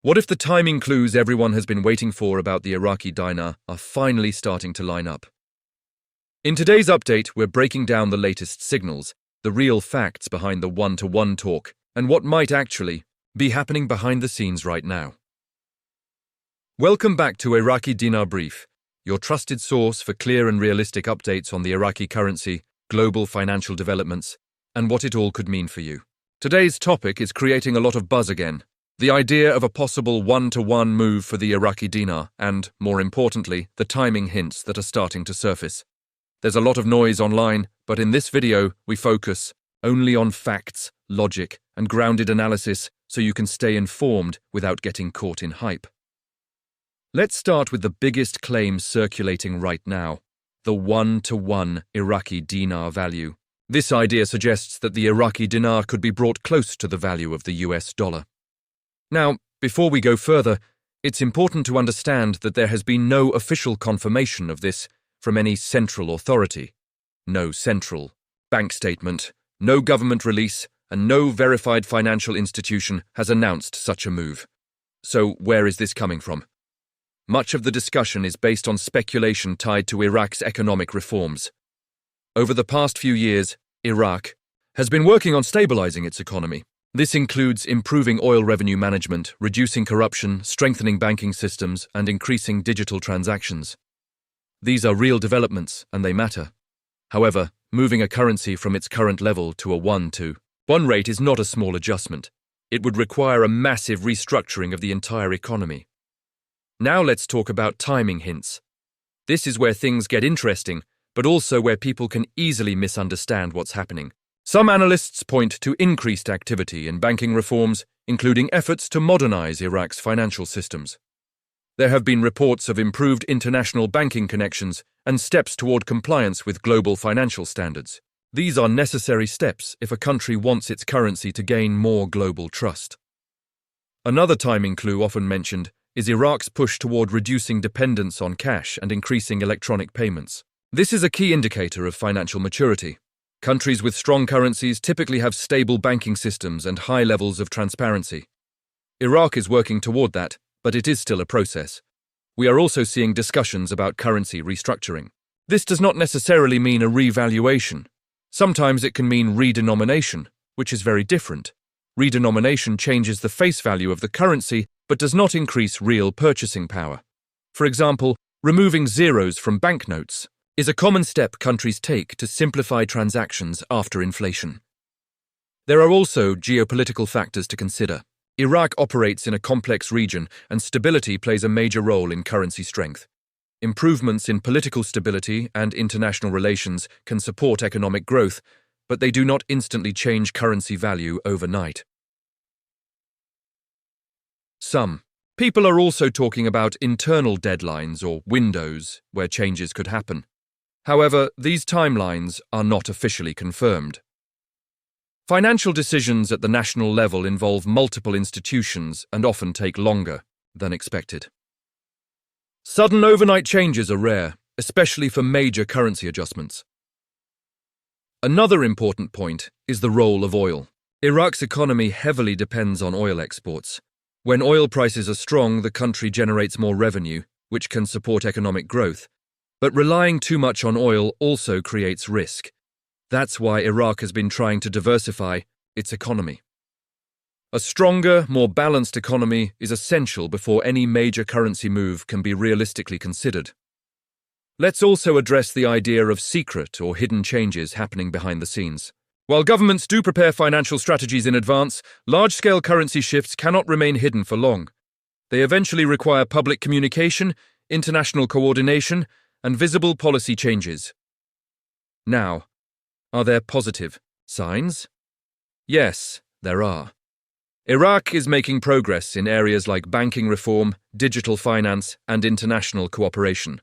What if the timing clues everyone has been waiting for about the Iraqi dinar are finally starting to line up? In today's update, we're breaking down the latest signals, the real facts behind the one-to-one talk, and what might actually be happening behind the scenes right now. Welcome back to Iraqi Dinar Brief, your trusted source for clear and realistic updates on the Iraqi currency, global financial developments, and what it all could mean for you. Today's topic is creating a lot of buzz again. The idea of a possible one-to-one move for the Iraqi dinar and, more importantly, the timing hints that are starting to surface. There's a lot of noise online, but in this video, we focus only on facts, logic, and grounded analysis so you can stay informed without getting caught in hype. Let's start with the biggest claim circulating right now, the one-to-one Iraqi dinar value. This idea suggests that the Iraqi dinar could be brought close to the value of the US dollar. Now, before we go further, it's important to understand that there has been no official confirmation of this from any central authority. No central bank statement, no government release, and no verified financial institution has announced such a move. So where is this coming from? Much of the discussion is based on speculation tied to Iraq's economic reforms. Over the past few years, Iraq has been working on stabilizing its economy. This includes improving oil revenue management, reducing corruption, strengthening banking systems, and increasing digital transactions. These are real developments, and they matter. However, moving a currency from its current level to a 1-to-1 rate is not a small adjustment. It would require a massive restructuring of the entire economy. Now let's talk about timing hints. This is where things get interesting, but also where people can easily misunderstand what's happening. Some analysts point to increased activity in banking reforms, including efforts to modernize Iraq's financial systems. There have been reports of improved international banking connections and steps toward compliance with global financial standards. These are necessary steps if a country wants its currency to gain more global trust. Another timing clue often mentioned is Iraq's push toward reducing dependence on cash and increasing electronic payments. This is a key indicator of financial maturity. Countries with strong currencies typically have stable banking systems and high levels of transparency. Iraq is working toward that, but it is still a process. We are also seeing discussions about currency restructuring. This does not necessarily mean a revaluation. Sometimes it can mean redenomination, which is very different. Redenomination changes the face value of the currency, but does not increase real purchasing power. For example, removing zeros from banknotes is a common step countries take to simplify transactions after inflation. There are also geopolitical factors to consider. Iraq operates in a complex region, and stability plays a major role in currency strength. Improvements in political stability and international relations can support economic growth, but they do not instantly change currency value overnight. Some people are also talking about internal deadlines or windows where changes could happen. However, these timelines are not officially confirmed. Financial decisions at the national level involve multiple institutions and often take longer than expected. Sudden overnight changes are rare, especially for major currency adjustments. Another important point is the role of oil. Iraq's economy heavily depends on oil exports. When oil prices are strong, the country generates more revenue, which can support economic growth. But relying too much on oil also creates risk. That's why Iraq has been trying to diversify its economy. A stronger, more balanced economy is essential before any major currency move can be realistically considered. Let's also address the idea of secret or hidden changes happening behind the scenes. While governments do prepare financial strategies in advance, large-scale currency shifts cannot remain hidden for long. They eventually require public communication, international coordination, and visible policy changes. Now, are there positive signs? Yes, there are. Iraq is making progress in areas like banking reform, digital finance, and international cooperation.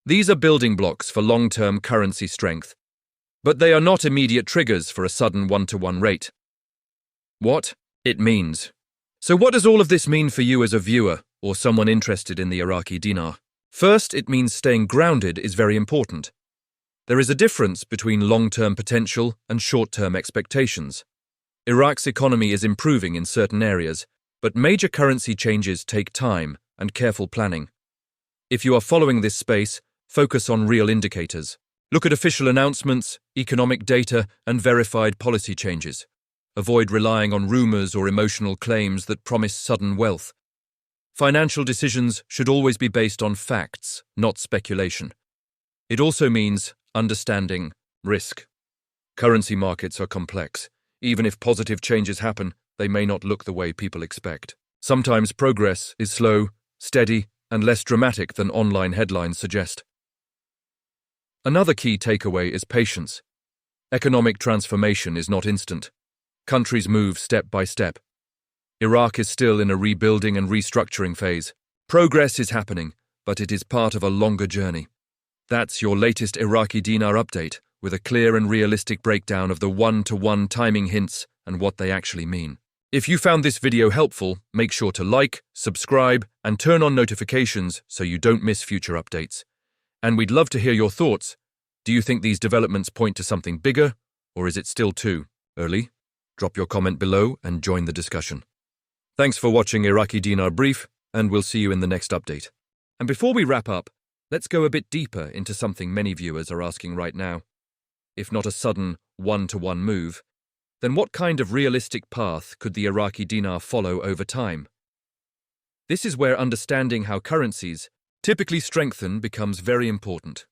These are building blocks for long-term currency strength, but they are not immediate triggers for a sudden one-to-one rate. What? It means. So what does all of this mean for you as a viewer or someone interested in the Iraqi dinar? First, it means staying grounded is very important. There is a difference between long-term potential and short-term expectations. Iraq's economy is improving in certain areas, But major currency changes take time and careful planning. If you are following this space, focus on real indicators. Look at official announcements, economic data, and verified policy changes. Avoid relying on rumors or emotional claims that promise sudden wealth. Financial decisions should always be based on facts, not speculation. It also means understanding risk. Currency markets are complex. Even if positive changes happen, they may not look the way people expect. Sometimes progress is slow, steady, and less dramatic than online headlines suggest. Another key takeaway is patience. Economic transformation is not instant. Countries move step by step. Iraq is still in a rebuilding and restructuring phase. Progress is happening, but it is part of a longer journey. That's your latest Iraqi Dinar update, with a clear and realistic breakdown of the one-to-one timing hints and what they actually mean. If you found this video helpful, make sure to like, subscribe, and turn on notifications so you don't miss future updates. And we'd love to hear your thoughts. Do you think these developments point to something bigger, or is it still too early? Drop your comment below and join the discussion. Thanks for watching Iraqi Dinar Brief, and we'll see you in the next update. And before we wrap up, let's go a bit deeper into something many viewers are asking right now. If not a sudden one-to-one move, then what kind of realistic path could the Iraqi dinar follow over time? This is where understanding how currencies typically strengthen becomes very important.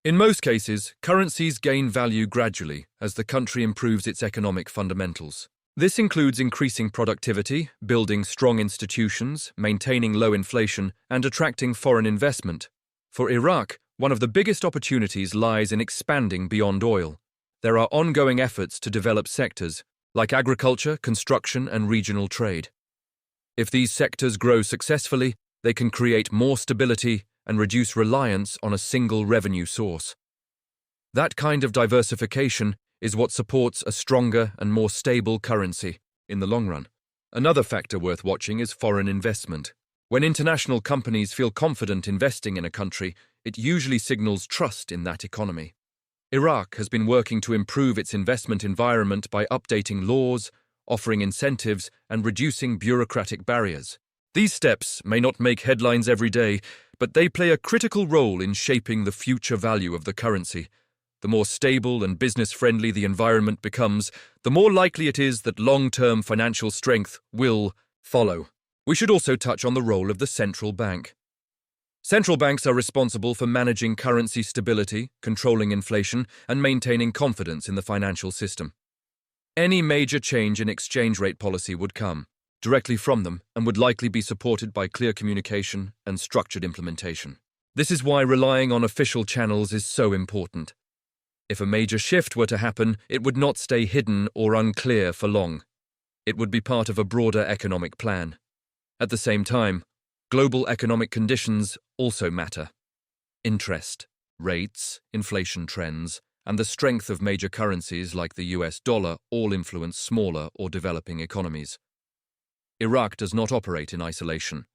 In most cases, currencies gain value gradually as the country improves its economic fundamentals. This includes increasing productivity, building strong institutions, maintaining low inflation, and attracting foreign investment. For Iraq, one of the biggest opportunities lies in expanding beyond oil. There are ongoing efforts to develop sectors like agriculture, construction, and regional trade. If these sectors grow successfully, they can create more stability and reduce reliance on a single revenue source. That kind of diversification is what supports a stronger and more stable currency in the long run. Another factor worth watching is foreign investment. When international companies feel confident investing in a country, it usually signals trust in that economy. Iraq has been working to improve its investment environment by updating laws, offering incentives, and reducing bureaucratic barriers. These steps may not make headlines every day, but they play a critical role in shaping the future value of the currency. The more stable and business-friendly the environment becomes, the more likely it is that long-term financial strength will follow. We should also touch on the role of the central bank. Central banks are responsible for managing currency stability, controlling inflation, and maintaining confidence in the financial system. Any major change in exchange rate policy would come directly from them and would likely be supported by clear communication and structured implementation. This is why relying on official channels is so important. If a major shift were to happen, it would not stay hidden or unclear for long. It would be part of a broader economic plan. At the same time, global economic conditions also matter. Interest, rates, inflation trends, and the strength of major currencies like the US dollar all influence smaller or developing economies. Iraq does not operate in isolation.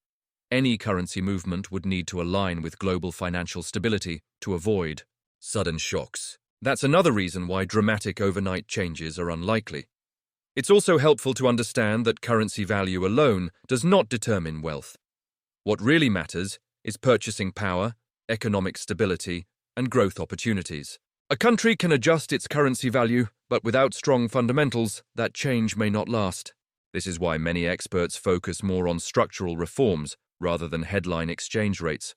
Any currency movement would need to align with global financial stability to avoid sudden shocks. That's another reason why dramatic overnight changes are unlikely. It's also helpful to understand that currency value alone does not determine wealth. What really matters is purchasing power, economic stability, and growth opportunities. A country can adjust its currency value, but without strong fundamentals, that change may not last. This is why many experts focus more on structural reforms rather than headline exchange rates.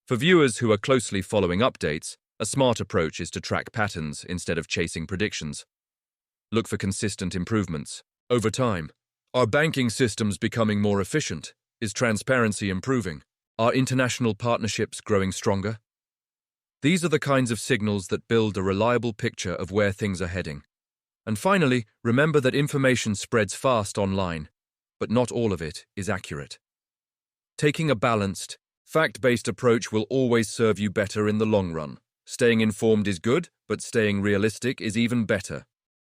For viewers who are closely following updates, a smart approach is to track patterns instead of chasing predictions. Look for consistent improvements over time. Are banking systems becoming more efficient? Is transparency improving? Are international partnerships growing stronger? These are the kinds of signals that build a reliable picture of where things are heading. And finally, remember that information spreads fast online, but not all of it is accurate. Taking a balanced, fact-based approach will always serve you better in the long run. Staying informed is good, but staying realistic is even better.